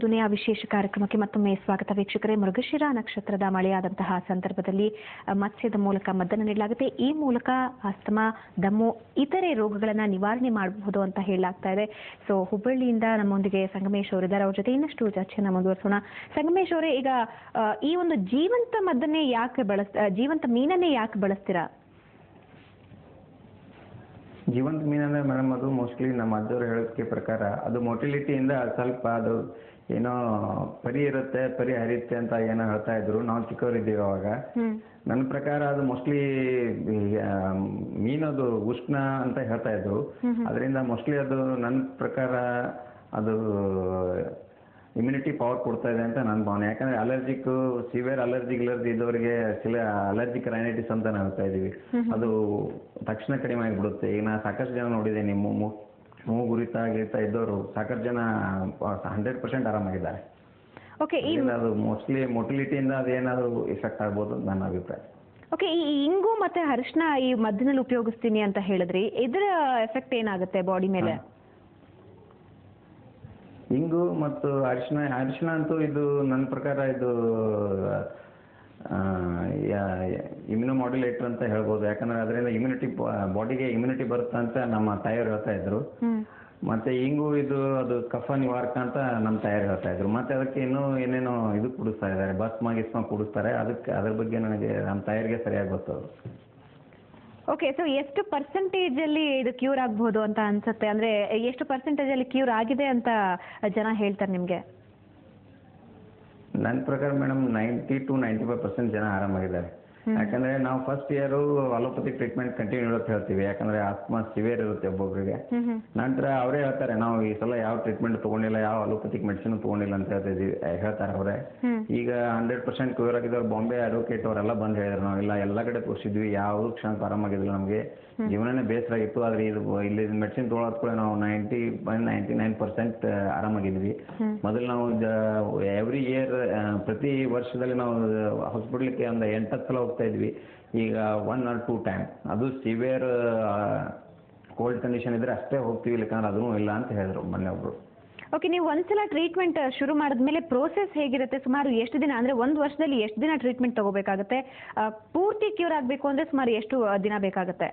ದುನಿಯಾ ವಿಶೇಷ ಕಾರ್ಯಕ್ರಮಕ್ಕೆ ಮತ್ತೊಮ್ಮೆ ಸ್ವಾಗತ ವೀಕ್ಷಕರೇ. ಮೃಗಶಿರ ನಕ್ಷತ್ರದ ಮಳೆಯಾದಂತಹ ಸಂದರ್ಭದಲ್ಲಿ ಮತ್ಸ್ಯದ ಮೂಲಕ ಮದ್ದನ್ನು ನೀಡಲಾಗುತ್ತೆ. ಈ ಮೂಲಕ ಅಸ್ತಮಾ, ದಮ್ಮು, ಇತರೆ ರೋಗಗಳನ್ನು ನಿವಾರಣೆ ಮಾಡಬಹುದು ಅಂತ ಹೇಳಲಾಗ್ತಾ ಇದೆ. ಸೊ ಹುಬ್ಬಳ್ಳಿಯಿಂದ ನಮ್ಮೊಂದಿಗೆ ಸಂಗಮೇಶ್ ಅವರಿದ್ದಾರೆ. ಅವ್ರ ಜೊತೆ ಇನ್ನಷ್ಟು ಚರ್ಚೆಯನ್ನು ಮುಂದುವರಿಸೋಣ. ಸಂಗಮೇಶ್ ಅವರೇ, ಈಗ ಈ ಒಂದು ಜೀವಂತ ಮೀನನ್ನೇ ಯಾಕೆ ಬಳಸ್ತೀರಾ? ಜೀವಂತ ಮೀನಂದ್ರೆ ಮೇಡಮ್, ಅದು ಮೋಸ್ಟ್ಲಿ ನಮ್ಮ ಅಜ್ಜವ್ರು ಹೇಳೋದಕ್ಕೆ ಪ್ರಕಾರ ಅದು ಮೊಟಿಲಿಟಿಯಿಂದ ಸ್ವಲ್ಪ ಅದು ಏನೋ ಪರಿ ಇರುತ್ತೆ, ಪರಿ ಹರಿಯುತ್ತೆ ಅಂತ ಏನೋ ಹೇಳ್ತಾ ಇದ್ರು. ನಾವು ಚಿಕ್ಕವರಿದ್ದೀವಿ ಅವಾಗ. ನನ್ನ ಪ್ರಕಾರ ಅದು ಮೋಸ್ಟ್ಲಿ ಮೀನದು ಉಷ್ಣ ಅಂತ ಹೇಳ್ತಾ ಇದ್ರು. ಅದರಿಂದ ಮೋಸ್ಟ್ಲಿ ಅದು ನನ್ನ ಪ್ರಕಾರ ಅದು ಇಮ್ಯುನಿಟಿ ಪವರ್ ಕೊಡ್ತಾ ಇದೆ ಅಂತ ನನ್ನ ಭಾವನೆ. ಯಾಕಂದ್ರೆ ಅಲರ್ಜಿಕ್, ಸಿವಿಯರ್ ಅಲರ್ಜಿ ಇದ್ದವರಿಗೆ ಅಲರ್ಜಿಕ್ ರೈನೈಟಿಸ್ ಅಂತ ಹೇಳ್ತಾ ಇದೀವಿ. ಅದು ತಕ್ಷಣ ಕಡಿಮೆ ಆಗಿಬಿಡುತ್ತೆ. ಈಗ ನಾ ಸಾಕಷ್ಟು ಜನ ನೋಡಿದ್ದೀನಿ, ಮೂಗು ಗುರಿತಾ ಇದ್ದವರು ಸಾಕಷ್ಟು ಜನ 100% ಆರಾಮಾಗಿದ್ದಾರೆ. ಅದು ಮೋಸ್ಟ್ಲಿ ಮೊಟಿಲಿಟಿಯಿಂದ ಅದೇನಾದ್ರು ಎಫೆಕ್ಟ್ ಆಗ್ಬೋದು ನನ್ನ ಅಭಿಪ್ರಾಯ. ಓಕೆ, ಈ ಇಂಗು ಮತ್ತೆ ಅರಿಶಿನ ಈ ಮದ್ದಿನಲ್ಲಿ ಉಪಯೋಗಿಸ್ತೀನಿ ಅಂತ ಹೇಳಿದ್ರಿ, ಇದರ ಎಫೆಕ್ಟ್ ಏನಾಗುತ್ತೆ ಬಾಡಿ ಮೇಲೆ? ಇಂಗು ಮತ್ತು ಅರಿಶಿನ ಅಂತೂ ಇದು ನನ್ನ ಪ್ರಕಾರ ಇದು ಇಮ್ಯುನೋಮಾಡ್ಯುಲೇಟರ್ ಅಂತ ಹೇಳ್ಬೋದು. ಯಾಕಂದ್ರೆ ಅದರಿಂದ ಬಾಡಿಗೆ ಇಮ್ಯುನಿಟಿ ಬರುತ್ತೆ ಅಂತ ನಮ್ಮ ತಾಯಿಯವರು ಹೇಳ್ತಾ ಇದ್ರು. ಮತ್ತೆ ಇಂಗು ಅದು ಕಫ ನಿವಾರಕ ಅಂತ ನಮ್ಮ ತಾಯಿಯವರು ಹೇಳ್ತಾ ಇದ್ರು. ಮತ್ತೆ ಅದಕ್ಕೆ ಇನ್ನೂ ಏನೇನೋ ಇದು ಕುಡಿಸ್ತಾ ಇದ್ದಾರೆ, ಗಿಸ್ಮ ಕುಡಿಸ್ತಾರೆ. ಅದ್ರ ಬಗ್ಗೆ ನನಗೆ ನಮ್ಮ ತಾಯಿಯರಿಗೆ ಸರಿಯಾಗಿ ಗೊತ್ತದು. ಓಕೆ, ಸೊ ಎಷ್ಟು ಪರ್ಸೆಂಟೇಜ್ ಅಲ್ಲಿ ಇದು ಕ್ಯೂರ್ ಆಗಬಹುದು ಅಂತ ಅನ್ಸುತ್ತೆ? ಅಂದ್ರೆ ಎಷ್ಟು ಪರ್ಸೆಂಟೇಜ್ ಅಲ್ಲಿ ಕ್ಯೂರ್ ಆಗಿದೆ ಅಂತ ಜನ ಹೇಳ್ತಾರೆ ನಿಮ್ಗೆ? ನನ್ನ ಪ್ರಕಾರ ಮೇಡಮ್ 90 to 95% ಜನ ಆರಾಮಾಗಿದ್ದಾರೆ. ಯಾಕಂದ್ರೆ ನಾವು first year allopathy treatment continue ಅಂತ ಹೇಳ್ತೀವಿ. ಯಾಕಂದ್ರೆ ಆಸ್ಮಾ ಸಿವಿಯರ್ ಇರುತ್ತೆ ಒಬ್ಬೊಬ್ಬರಿಗೆ. ನಂತರ ಅವರೇ ಹೇಳ್ತಾರೆ, ನಾವು ಈ ಸಲ ಯಾವ ಟ್ರೀಟ್ಮೆಂಟ್ ತಗೊಂಡಿಲ್ಲ, ಯಾವ ಅಲೋಪತಿಕ್ ಮೆಡಿಸಿನ್ ತಗೊಂಡಿಲ್ಲ ಅಂತ ಹೇಳ್ತಾರೆ ಅವರೇ. ಈಗ 100% ಕ್ಯೂರ್ ಆಗಿದ್ದವ್ರು ಬಾಂಬೆ ಅಡ್ವೊಕೇಟ್ ಅವರೆಲ್ಲ ಬಂದು ಹೇಳಿದ್ರು, ನಾವೆಲ್ಲ ಎಲ್ಲ ಕಡೆ ತೋರಿಸಿದ್ವಿ, ಯಾವ್ದು ಕ್ಷಣಕ್ಕೆ ಆರಾಮಾಗಿದ್ದಿಲ್ಲ, ನಮಗೆ ಜೀವನನೇ ಬೇಸರ ಆಗಿತ್ತು. ಆದ್ರೆ ಇಲ್ಲಿ ಮೆಡಿಸಿನ್ ತೊಗೊಳೋದ್ ಕೂಡ ನಾವು 99% ಆರಾಮಾಗಿದ್ವಿ. ಮೊದಲು ನಾವು ಎವ್ರಿ ಇಯರ್ ಪ್ರತಿ ವರ್ಷದಲ್ಲಿ ನಾವು ಹಾಸ್ಪಿಟ್ಲಿಗೆ ಒಂದು 8 ಸಲ ಹೋಗ್ತಾ ಇದ್ವಿ. ಈಗ 1 or 2 ಟೈಮ್. ಅದು ಸಿವಿಯರ್ ಕೋಲ್ಡ್ ಕಂಡೀಷನ್ ಇದ್ರೆ ಅಷ್ಟೇ ಹೋಗ್ತೀವಿ, ಇಲ್ಲಕಂದ್ರೆ ಅದೂ ಇಲ್ಲ ಅಂತ ಹೇಳಿದ್ರು ಮೊನ್ನೆ ಒಬ್ರು. ಓಕೆ, ನೀವು ಒಂದ್ಸಲ ಟ್ರೀಟ್ಮೆಂಟ್ ಶುರು ಮಾಡಿದ್ಮೇಲೆ ಪ್ರೋಸೆಸ್ ಹೇಗಿರುತ್ತೆ? ಸುಮಾರು ಎಷ್ಟು ದಿನ, ಅಂದ್ರೆ ಒಂದು ವರ್ಷದಲ್ಲಿ ಎಷ್ಟು ದಿನ ಟ್ರೀಟ್ಮೆಂಟ್ ತಗೋಬೇಕಾಗುತ್ತೆ? ಪೂರ್ತಿ ಕ್ಯೂರ್ ಆಗಬೇಕು ಅಂದ್ರೆ ಸುಮಾರು ಎಷ್ಟು ದಿನ ಬೇಕಾಗುತ್ತೆ?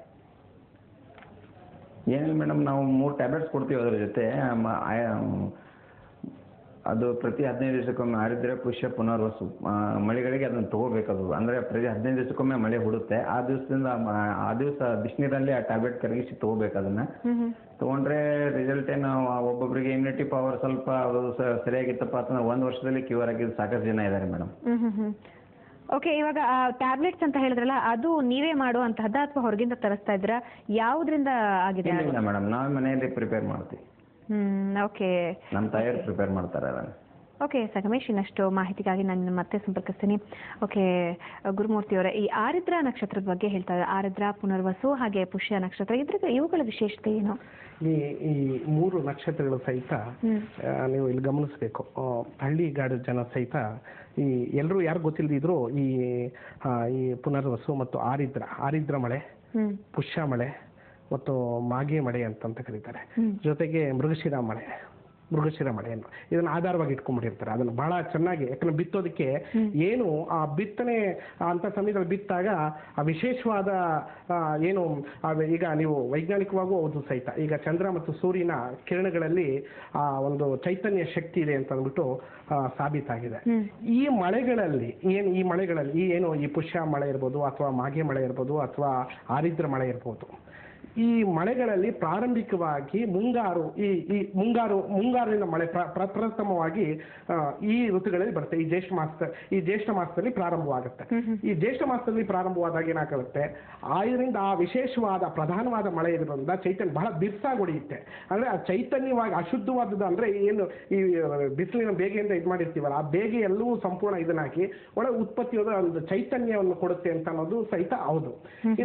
ಏನಿಲ್ಲ ಮೇಡಮ್, ನಾವು 3 ಟ್ಯಾಬ್ಲೆಟ್ಸ್ ಕೊಡ್ತೀವಿ. ಅದ್ರ ಜೊತೆ ಅದು ಪ್ರತಿ 15 ದಿವಸಕ್ಕೊಮ್ಮೆ ಆರಿದ್ರೆ ಪುಷ್ಯ ಪುನರ್ವಸು ಮಳೆಗಳಿಗೆ ಅದನ್ನು ತಗೋಬೇಕದು. ಅಂದ್ರೆ ಪ್ರತಿ 15 ದಿವಸಕ್ಕೊಮ್ಮೆ ಮಳೆ ಹುಡುತ್ತೆ. ಆ ದಿವಸ ಬಿಸಿನೀರಲ್ಲಿ ಆ ಟ್ಯಾಬ್ಲೆಟ್ ಕರಗಿಸಿ ತಗೋಬೇಕು. ಅದನ್ನ ತಗೊಂಡ್ರೆ ರಿಸಲ್ಟ್ ಏನು, ಒಬ್ಬೊಬ್ಬರಿಗೆ ಇಮ್ಯುನಿಟಿ ಪವರ್ ಸ್ವಲ್ಪ ಅದು ಸರಿಯಾಗಿತ್ತಪ್ಪ ಅಂತಂದ್ರೆ 1 ವರ್ಷದಲ್ಲಿ ಕ್ಯೂರ್ ಆಗಿದ್ದು ಸಾಕಷ್ಟು ಜನ ಇದ್ದಾರೆ ಮೇಡಮ್. ಓಕೆ, ಇವಾಗ ಟ್ಯಾಬ್ಲೆಟ್ಸ್ ಅಂತ ಹೇಳಿದ್ರಲ್ಲ, ಅದು ನೀವೇ ಮಾಡುವಂತಹದ್ದ ಅಥವಾ ಹೊರಗಿಂದ ತರಿಸ್ತಾ ಇದ್ದೀರಾ? ಯಾವುದರಿಂದ ಆಗಿದೆ? ಇಲ್ಲ ಮೇಡಮ್, ನಾವೇ ಮನೆಯಲ್ಲಿ ಪ್ರಿಪೇರ್ ಮಾಡ್ತೀವಿ. ಓಕೆ, ನಮ್ಮ ತಾಯಿಯವರು ಪ್ರಿಪೇರ್ ಮಾಡ್ತಾರೆ ಅದನ್ನ. ಓಕೆ ಸಂಗಮೇಶ್, ಇನ್ನಷ್ಟು ಮಾಹಿತಿಗಾಗಿ ನಾನು ಮತ್ತೆ ಸಂಪರ್ಕಿಸ್ತೀನಿ. ಓಕೆ ಗುರುಮೂರ್ತಿ ಅವರೇ, ಈ ಆರಿದ್ರ ನಕ್ಷತ್ರದ ಬಗ್ಗೆ ಹೇಳ್ತಾ ಇದ್ದಾರೆ. ಆರಿದ್ರ, ಪುನರ್ವಸು ಹಾಗೆ ಪುಷ್ಯ ನಕ್ಷತ್ರ, ಇವುಗಳ ವಿಶೇಷತೆ ಏನು? ಈ 3 ನಕ್ಷತ್ರಗಳು ಸಹಿತ ನೀವು ಇಲ್ಲಿ ಗಮನಿಸಬೇಕು. ಹಳ್ಳಿಗಾಡು ಜನ ಸಹಿತ ಈ ಎಲ್ಲರೂ ಯಾರು ಗೊತ್ತಿಲ್ಲದಿದ್ರು ಈ ಪುನರ್ವಸು ಮತ್ತು ಆರಿದ್ರ ಮಳೆ, ಪುಷ್ಯ ಮಳೆ ಮತ್ತು ಮಾಗೆ ಮಳೆ ಅಂತ ಕರೀತಾರೆ. ಜೊತೆಗೆ ಮೃಗಶಿರ ಮಳೆಯನ್ನು ಇದನ್ನು ಆಧಾರವಾಗಿ ಇಟ್ಕೊಂಡ್ಬಿಟ್ಟಿರ್ತಾರೆ. ಅದನ್ನು ಬಹಳ ಚೆನ್ನಾಗಿ, ಯಾಕಂದ್ರೆ ಬಿತ್ತೋದಕ್ಕೆ ಏನು ಆ ಬಿತ್ತನೆ ಅಂತ ಸಮಯದಲ್ಲಿ ಬಿತ್ತಾಗ ಆ ವಿಶೇಷವಾದ ಏನು ಈಗ ನೀವು ವೈಜ್ಞಾನಿಕವಾಗೂ ಹೌದು ಸಹಿತ, ಈಗ ಚಂದ್ರ ಮತ್ತು ಸೂರ್ಯನ ಕಿರಣಗಳಲ್ಲಿ ಆ ಒಂದು ಚೈತನ್ಯ ಶಕ್ತಿ ಇದೆ ಅಂತ ಅಂದ್ಬಿಟ್ಟು ಸಾಬೀತಾಗಿದೆ. ಈ ಮಳೆಗಳಲ್ಲಿ ಈ ಪುಷ್ಯ ಮಳೆ ಇರ್ಬೋದು, ಅಥವಾ ಮಾಗೆ ಮಳೆ ಇರ್ಬೋದು, ಅಥವಾ ಆರಿದ್ರ ಮಳೆ ಇರ್ಬೋದು, ಈ ಮಳೆಗಳಲ್ಲಿ ಪ್ರಾರಂಭಿಕವಾಗಿ ಮುಂಗಾರಿನ ಮಳೆ ಪ್ರಥಮವಾಗಿ ಈ ಋತುಗಳಲ್ಲಿ ಬರುತ್ತೆ. ಈ ಜ್ಯೇಷ್ಠ ಮಾಸದಲ್ಲಿ ಪ್ರಾರಂಭವಾಗುತ್ತೆ. ಈ ಜ್ಯೇಷ್ಠ ಮಾಸದಲ್ಲಿ ಪ್ರಾರಂಭವಾದಾಗ ಏನಾಗುತ್ತೆ, ಇದರಿಂದ ಆ ವಿಶೇಷವಾದ ಪ್ರಧಾನವಾದ ಮಳೆ ಇರೋದ್ರಿಂದ ಚೈತನ್ಯ ಬಹಳ ಬಿರ್ಸಾಗಿ ಹೊಡೆಯುತ್ತೆ. ಅಂದ್ರೆ ಆ ಚೈತನ್ಯವಾಗಿ ಅಶುದ್ಧವಾದದ್ದು, ಅಂದ್ರೆ ಏನು ಈ ಬಿಸಿಲಿನ ಬೇಗೆಯಿಂದ ಇದು ಮಾಡಿರ್ತೀವಲ್ಲ, ಆ ಬೇಗೆ ಎಲ್ಲವೂ ಸಂಪೂರ್ಣ ಇದನ್ನಾಗಿ ಒಳಗೆ ಉತ್ಪತ್ತಿಯಾದ ಒಂದು ಚೈತನ್ಯವನ್ನು ಕೊಡುತ್ತೆ ಅಂತ ಅನ್ನೋದು ಸಹಿತ ಹೌದು.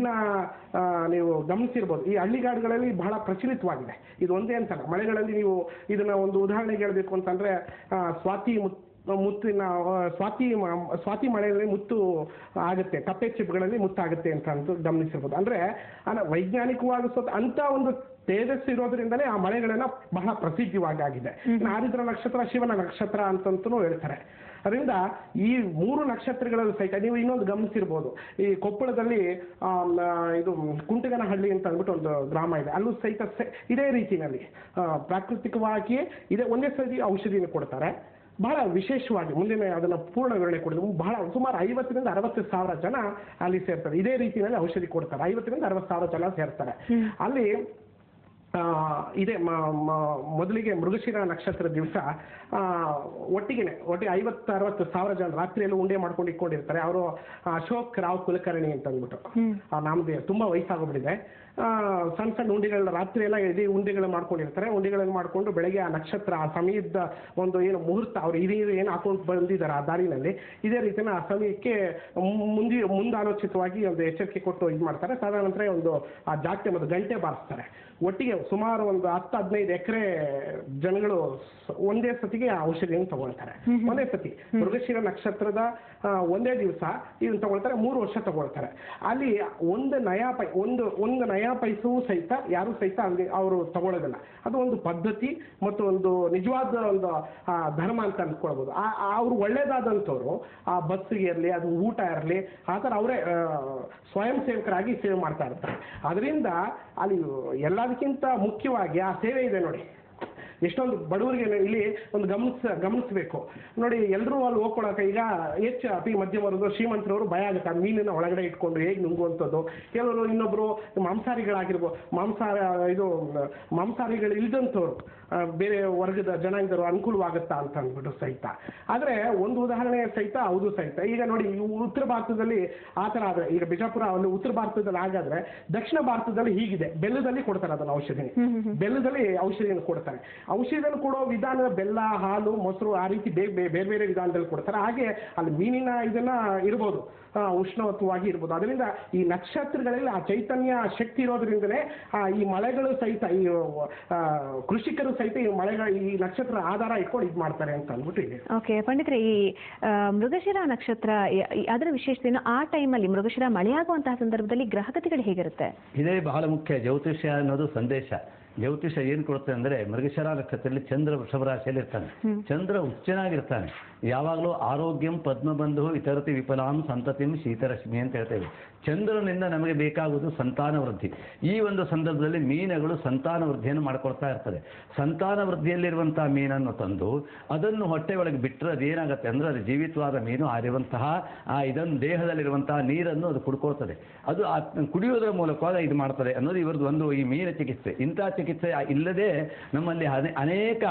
ಇನ್ನ ನೀವು ಗಮನಿಸಿರ್ಬೋದು, ಈ ಹಳ್ಳಿಗಾಡುಗಳಲ್ಲಿ ಬಹಳ ಪ್ರಚಲಿತವಾಗಿದೆ. ಇದು ಒಂದೇ ಅಂತಲ್ಲ, ಮಳೆಗಳಲ್ಲಿ ನೀವು ಇದನ್ನ ಒಂದು ಉದಾಹರಣೆಗೆ ಹೇಳಬೇಕು ಅಂತಂದ್ರೆ ಸ್ವಾತಿ ಮಳೆಯಲ್ಲಿ ಮುತ್ತು ಆಗುತ್ತೆ, ಕಪ್ಪೆ ಚಿಪ್ಪುಗಳಲ್ಲಿ ಮುತ್ತಾಗುತ್ತೆ ಅಂತ ಗಮನಿಸಿರ್ಬೋದು. ಅಂದ್ರೆ ವೈಜ್ಞಾನಿಕವಾಗಿ ಅಂತ ಒಂದು ತೇಜಸ್ಸು ಇರೋದ್ರಿಂದಲೇ ಆ ಮಳೆಗಳೆಲ್ಲ ಬಹಳ ಪ್ರಸಿದ್ಧವಾಗಿ ಆಗಿದೆ. ಆರಿದ್ರ ನಕ್ಷತ್ರ ಶಿವನ ನಕ್ಷತ್ರ ಅಂತಂತೂ ಹೇಳ್ತಾರೆ. ಅದರಿಂದ ಈ 3 ನಕ್ಷತ್ರಗಳಲ್ಲಿ ಸಹಿತ ನೀವು ಇನ್ನೊಂದು ಗಮನಿಸಿರ್ಬೋದು, ಈ ಕೊಪ್ಪಳದಲ್ಲಿ ಇದು ಕುಂಟಗನಹಳ್ಳಿ ಅಂತ ಅಂದ್ಬಿಟ್ಟು ಒಂದು ಗ್ರಾಮ ಇದೆ, ಅಲ್ಲೂ ಸಹಿತ ಇದೇ ರೀತಿಯಲ್ಲಿ ಪ್ರಾಕೃತಿಕವಾಗಿಯೇ ಇದೇ ಒಂದೇ ಸರಿ ಔಷಧಿನ ಕೊಡ್ತಾರೆ. ಬಹಳ ವಿಶೇಷವಾಗಿ ಮುಂದಿನ ಅದನ್ನ ಪೂರ್ಣ ವಿವರಣೆ ಕೊಡಿದ್ರು ಬಹಳ ಸುಮಾರು 50,000 ರಿಂದ 60,000 ಜನ ಅಲ್ಲಿ ಸೇರ್ತಾರೆ. ಇದೇ ರೀತಿಯಲ್ಲಿ ಔಷಧಿ ಕೊಡ್ತಾರೆ. 50,000 ರಿಂದ 60,000 ಜನ ಸೇರ್ತಾರೆ ಅಲ್ಲಿ. ಇದೇ ಮೊದಲಿಗೆ ಮೃಗಶಿರ ನಕ್ಷತ್ರ ದಿವಸ ಒಟ್ಟಿಗೆ 50,000-60,000 ಜನ ರಾತ್ರಿಯಲ್ಲೂ ಉಂಡೆ ಮಾಡ್ಕೊಂಡು ಇಟ್ಕೊಂಡಿರ್ತಾರೆ. ಅವರು ಅಶೋಕ್ ರಾವ್ ಕುಲಕರ್ಣಿ ಅಂತ ಅಂದ್ಬಿಟ್ಟು ನಮ್ದು ತುಂಬಾ ವಯಸ್ಸಾಗೋಗ್ಬಿಟ್ಟಿದೆ. ಸಣ್ಣ ಸಣ್ಣ ಉಂಡೆಗಳನ್ನ ರಾತ್ರಿ ಎಲ್ಲ ಇಡೀ ಉಂಡೆಗಳು ಮಾಡ್ಕೊಂಡಿರ್ತಾರೆ. ಉಂಡೆಗಳನ್ನು ಮಾಡ್ಕೊಂಡು ಬೆಳಗ್ಗೆ ಆ ನಕ್ಷತ್ರ ಆ ಸಮಯದ ಒಂದು ಏನು ಮುಹೂರ್ತ ಅವ್ರು ಹಿರಿಯರು ಏನು ಹಾಕೊಂಡು ಬಂದಿದ್ದಾರೆ ಆ ದಾರಿನಲ್ಲಿ, ಇದೇ ರೀತಿನ ಆ ಸಮಯಕ್ಕೆ ಮುಂದಾಲೋಚಿತವಾಗಿ ಒಂದು ಎಚ್ಚರಿಕೆ ಕೊಟ್ಟು ಇದು ಮಾಡ್ತಾರೆ. ಸಾಧಾರಣ ನಂತರ ಒಂದು ಆ ಜಾಗಕ್ಕೆ ಒಂದು ಗಂಟೆ ಬಾರಿಸ್ತಾರೆ. ಒಟ್ಟಿಗೆ ಸುಮಾರು ಒಂದು 10-15 ಎಕರೆ ಜನಗಳು ಒಂದೇ ಸತಿಗೆ ಆ ಔಷಧಿಯನ್ನು ತಗೊಳ್ತಾರೆ. ಒಂದೇ ಸತಿ ಮೃಗಶಿರ ನಕ್ಷತ್ರದ ಒಂದೇ ದಿವಸ ಇದನ್ನು ತಗೊಳ್ತಾರೆ. 3 ವರ್ಷ ತಗೊಳ್ತಾರೆ. ಅಲ್ಲಿ ಒಂದು ನಯಾ ಪೈಸವೂ ಸಹಿತ ಯಾರು ಸಹಿತ ಅಲ್ಲಿ ಅವರು ತಗೊಳ್ಳೋದಿಲ್ಲ. ಅದು ಒಂದು ಪದ್ಧತಿ ಮತ್ತು ಒಂದು ನಿಜವಾದ ಒಂದು ಧರ್ಮ ಅಂತ ಅಂದ್ಕೊಳ್ಬೋದು. ಅವ್ರು ಒಳ್ಳೇದಾದಂಥವ್ರು ಆ ಬಸ್ಸಿಗೆ ಇರಲಿ, ಅದು ಊಟ ಇರಲಿ, ಆ ಥರ ಅವರೇ ಸ್ವಯಂ ಸೇವಕರಾಗಿ ಸೇವೆ ಮಾಡ್ತಾ ಇರ್ತಾರೆ. ಅದರಿಂದ ಅಲ್ಲಿ ಎಲ್ಲದಕ್ಕಿಂತ ಮುಖ್ಯವಾಗಿ ಆ ಸೇವೆ ಇದೆ ನೋಡಿ. ಎಷ್ಟೊಂದು ಬಡವರಿಗೆ ಇಲ್ಲಿ ಒಂದು ಗಮನಿಸಬೇಕು ನೋಡಿ. ಎಲ್ಲರೂ ಅಲ್ಲಿ ಹೋಗ್ಕೊಳಕ್ಕೆ ಈಗ ಹೆಚ್ಚು ಅತಿ ಮಧ್ಯಮ ವರ್ಗದ ಶ್ರೀಮಂತರವರು ಭಯ ಆಗುತ್ತೆ. ಮೀನಿನ ಒಳಗಡೆ ಇಟ್ಕೊಂಡು ಹೇಗೆ ನುಂಗುವಂಥದ್ದು. ಕೆಲವರು ಇನ್ನೊಬ್ರು ಮಾಂಸಾಹಾರಿಗಳು ಇಲ್ದಂಥವ್ರು ಬೇರೆ ವರ್ಗದ ಜನಾಂಗದವರು ಅನುಕೂಲವಾಗುತ್ತಾ ಅಂತ ಅಂದ್ಬಿಟ್ಟು ಸಹಿತ. ಆದರೆ ಒಂದು ಉದಾಹರಣೆ ಸಹಿತ ಹೌದು ಸಹಿತ. ಈಗ ನೋಡಿ ಉತ್ತರ ಭಾರತದಲ್ಲಿ ಆ ಥರ ಆದರೆ, ಈಗ ಬಿಜಾಪುರ ಅಲ್ಲಿ ಉತ್ತರ ಭಾರತದಲ್ಲಿ ಹಾಗಾದ್ರೆ ದಕ್ಷಿಣ ಭಾರತದಲ್ಲಿ ಹೀಗಿದೆ. ಬೆಲ್ಲದಲ್ಲಿ ಕೊಡ್ತಾರೆ ಅದನ್ನು ಬೆಲ್ಲದಲ್ಲಿ ಔಷಧಿಯನ್ನು ಕೊಡ್ತಾರೆ. ಔಷಧಿಯನ್ನು ಕೊಡೋ ವಿಧಾನ ಬೆಲ್ಲ, ಹಾಲು, ಮೊಸರು ಆ ರೀತಿ ಬೇರೆ ಬೇರೆ ವಿಧಾನದಲ್ಲಿ ಕೊಡ್ತಾರೆ. ಹಾಗೆ ಅಲ್ಲಿ ಮೀನಿನ ಇದನ್ನ ಇರ್ಬೋದು, ಉಷ್ಣವತ್ವವಾಗಿ ಇರ್ಬೋದು. ಅದರಿಂದ ಈ ನಕ್ಷತ್ರಗಳಲ್ಲಿ ಆ ಚೈತನ್ಯ ಶಕ್ತಿ ಇರೋದ್ರಿಂದಲೇ ಈ ಮಳೆಗಳು ಸಹಿತ ಈ ಕೃಷಿಕರು ಸಹಿತ ಈ ನಕ್ಷತ್ರ ಆಧಾರ ಇಟ್ಕೊಂಡು ಇದು ಮಾಡ್ತಾರೆ ಅಂತ ಅಂದ್ಬಿಟ್ಟು ಇದೆ. ಓಕೆ ಪಂಡಿತ್ರೆ, ಈ ಮೃಗಶಿರ ನಕ್ಷತ್ರ ಅದರ ವಿಶೇಷತೆ ಆ ಟೈಮಲ್ಲಿ ಮೃಗಶಿರ ಮಳೆಯಾಗುವಂತಹ ಸಂದರ್ಭದಲ್ಲಿ ಗ್ರಹಗತಿಗಳು ಹೇಗಿರುತ್ತೆ? ಇದೇ ಬಹಳ ಮುಖ್ಯ. ಜ್ಯೋತಿಷ್ಯ ಅನ್ನೋದು ಸಂದೇಶ. ಜ್ಯೋತಿಷ್ಯ ಏನ್ ಕೊಡುತ್ತೆ ಅಂದ್ರೆ, ಮೃಗಶಿರ ನಕ್ಷತ್ರದಲ್ಲಿ ಚಂದ್ರ ವೃಷಭ ರಾಶಿಯಲ್ಲಿ ಇರ್ತಾನೆ. ಚಂದ್ರ ಉಚ್ಚನಾಗಿರ್ತಾನೆ. ಯಾವಾಗಲೂ ಆರೋಗ್ಯಂ ಪದ್ಮಬಂಧು ಇತರತಿ ವಿಫಲಾಂ ಸಂತತಿಂ ಶೀತರಶ್ಮಿ ಅಂತ ಹೇಳ್ತೇವೆ. ಚಂದ್ರನಿಂದ ನಮಗೆ ಬೇಕಾಗುವುದು ಸಂತಾನ ವೃದ್ಧಿ. ಈ ಒಂದು ಸಂದರ್ಭದಲ್ಲಿ ಮೀನುಗಳು ಸಂತಾನ ವೃದ್ಧಿಯನ್ನು ಮಾಡ್ಕೊಳ್ತಾ ಇರ್ತದೆ. ಸಂತಾನ ವೃದ್ಧಿಯಲ್ಲಿರುವಂತಹ ಮೀನನ್ನು ತಂದು ಅದನ್ನು ಹೊಟ್ಟೆ ಒಳಗೆ ಬಿಟ್ಟರೆ ಅದೇನಾಗುತ್ತೆ ಅಂದ್ರೆ, ಅದು ಜೀವಿತವಾದ ಮೀನು ಆಗಿರುವಂತಹ ಇದನ್ನು ದೇಹದಲ್ಲಿರುವಂತಹ ನೀರನ್ನು ಅದು ಕುಡ್ಕೊಳ್ತದೆ. ಅದು ಕುಡಿಯೋದರ ಮೂಲಕವಾಗಿ ಇದು ಮಾಡ್ತದೆ ಅನ್ನೋದು ಇವರದ್ದು ಒಂದು ಈ ಮೀನ ಚಿಕಿತ್ಸೆ. ಇಂತಹ ಚಿಕಿತ್ಸೆ ಇಲ್ಲದೆ ನಮ್ಮಲ್ಲಿ ಅನೇಕ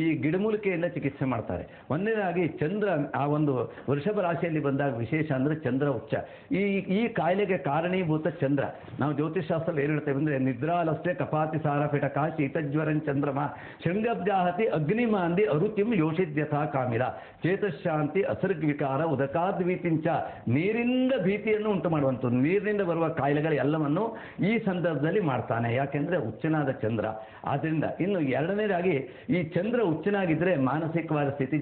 ಈ ಗಿಡಮೂಲಿಕೆಯಿಂದ ಚಿಕಿತ್ಸೆ ಮಾಡ್ತಾರೆ. ಒಂದನೇದಾಗಿ ಚಂದ್ರ ಆ ಒಂದು ವೃಷಭ ರಾಶಿಯಲ್ಲಿ ಬಂದಾಗ ವಿಶೇಷ ಅಂದ್ರೆ ಚಂದ್ರ ಉಚ್ಚ. ಈ ಕಾಯಿಲೆಗೆ ಕಾರಣೀಭೂತ ಚಂದ್ರ. ನಾವು ಜ್ಯೋತಿಷಾಸ್ತ್ರದಲ್ಲಿ ಏನು ಹೇಳ್ತೇವೆ ಅಂದ್ರೆ, ನಿದ್ರಾಲಸ್ತೆ ಕಪಾತಿ ಸಾರಪಿಟಕ ಶೀತಜ್ವರಂ ಚಂದ್ರಮ ಶೃಂಗಬ್ಜಾಹತಿ ಅಗ್ನಿಮಾಂದಿ ಅರುತಿಂ ಯೋಷಿದ್ಯಥಾ ಕಾಮಿಲ ಚೇತಶಾಂತಿ ಅಸರ್ಗ್ವಿಕಾರ ಉದಕಾದ್ವೀತಿಂಚ. ನೀರಿಂದ ಭೀತಿಯನ್ನು ಉಂಟು ಮಾಡುವಂಥದ್ದು, ನೀರಿನಿಂದ ಬರುವ ಕಾಯಿಲೆಗಳು ಎಲ್ಲವನ್ನು ಈ ಸಂದರ್ಭದಲ್ಲಿ ಮಾಡ್ತಾನೆ. ಯಾಕೆಂದ್ರೆ ಉಚ್ಚನಾದ ಚಂದ್ರ. ಆದ್ರಿಂದ ಇನ್ನು ಎರಡನೇದಾಗಿ ಈ ಚಂದ್ರ ಉಚ್ಚನಾಗಿದ್ರೆ ಮಾನಸಿಕವಾದ ಸ್ಥಿತಿ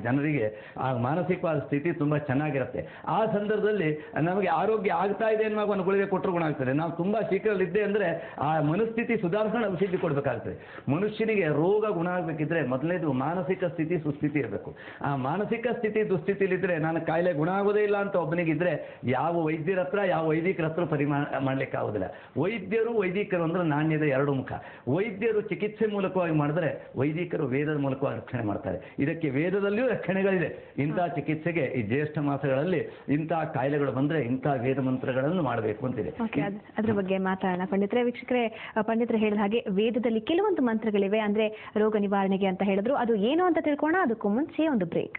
ಜನರಿಗೆ ಆ ಮಾನಸಿಕವಾದ ಸ್ಥಿತಿ ತುಂಬಾ ಚೆನ್ನಾಗಿರುತ್ತೆ. ಆ ಸಂದರ್ಭದಲ್ಲಿ ನಮಗೆ ಆರೋಗ್ಯ ಆಗ್ತಾ ಇದೆ ಅನ್ನುವಾಗ ಒಂದು ಗುಳಿಗೆ ಕೊಟ್ಟರು ಗುಣ ಆಗ್ತದೆ. ನಾವು ತುಂಬಾ ಶೀಘ್ರದಲ್ಲಿದ್ದೆ ಅಂದ್ರೆ ಆ ಮನಸ್ಥಿತಿ ಸುಧಾರಿಸೋಣ ಔಷಧಿ ಕೊಡಬೇಕಾಗ್ತದೆ. ಮನುಷ್ಯನಿಗೆ ರೋಗ ಗುಣ ಆಗಬೇಕಿದ್ರೆ ಮೊದಲನೇದು ಮಾನಸಿಕ ಸ್ಥಿತಿ ಸುಸ್ಥಿತಿ ಇರಬೇಕು. ಆ ಮಾನಸಿಕ ಸ್ಥಿತಿ ದುಸ್ಥಿತಿಲಿದ್ರೆ ನಾನು ಕಾಯಿಲೆ ಗುಣ ಆಗೋದೇ ಇಲ್ಲ ಅಂತ ಒಬ್ಬನಿಗಿದ್ರೆ ಯಾವ ವೈದ್ಯರ ಹತ್ರ ಯಾವ ವೈದಿಕರ ಹತ್ರ ಮಾಡ್ಲಿಕ್ಕೆ ಆಗೋದಿಲ್ಲ. ವೈದಿಕರು ಅಂದ್ರೆ ನಾಣ್ಯದ ಎರಡು ಮುಖ. ವೈದ್ಯರು ಚಿಕಿತ್ಸೆ ಮೂಲಕವಾಗಿ ಮಾಡಿದ್ರೆ ವೈದಿಕರು ವೇದದ ಮೂಲಕವಾಗಿ ರಕ್ಷಣೆ ಮಾಡ್ತಾರೆ. ಇದಕ್ಕೆ ವೇದದಲ್ಲಿಯೂ ರಕ್ಷಣೆಗಳಿದೆ. ಇಂತಹ ಚಿಕಿತ್ಸೆಗೆ ಈ ಜ್ಯೇಷ್ಠ ಮಾಸಗಳಲ್ಲಿ ಇಂತಹ ಕಾಯಿಲೆಗಳು ಬಂದ್ರೆ ಇಂತಹ ವೇದ ಮಂತ್ರಗಳನ್ನು ಮಾಡಬೇಕು ಅಂತಿದೆ. ಅದ್ರ ಬಗ್ಗೆ ಮಾತಾಡೋಣ ಪಂಡಿತರೆ. ವೀಕ್ಷಕರೇ, ಪಂಡಿತರು ಹೇಳಿದ ಹಾಗೆ ವೇದದಲ್ಲಿ ಕೆಲವೊಂದು ಮಂತ್ರಗಳಿವೆ ಅಂದ್ರೆ ರೋಗ ನಿವಾರಣೆಗೆ ಅಂತ ಹೇಳಿದ್ರು. ಅದು ಏನು ಅಂತ ತಿಳ್ಕೊಳ್ಳೋಣ. ಅದಕ್ಕೂ ಮುಂಚೆ ಒಂದು ಬ್ರೇಕ್.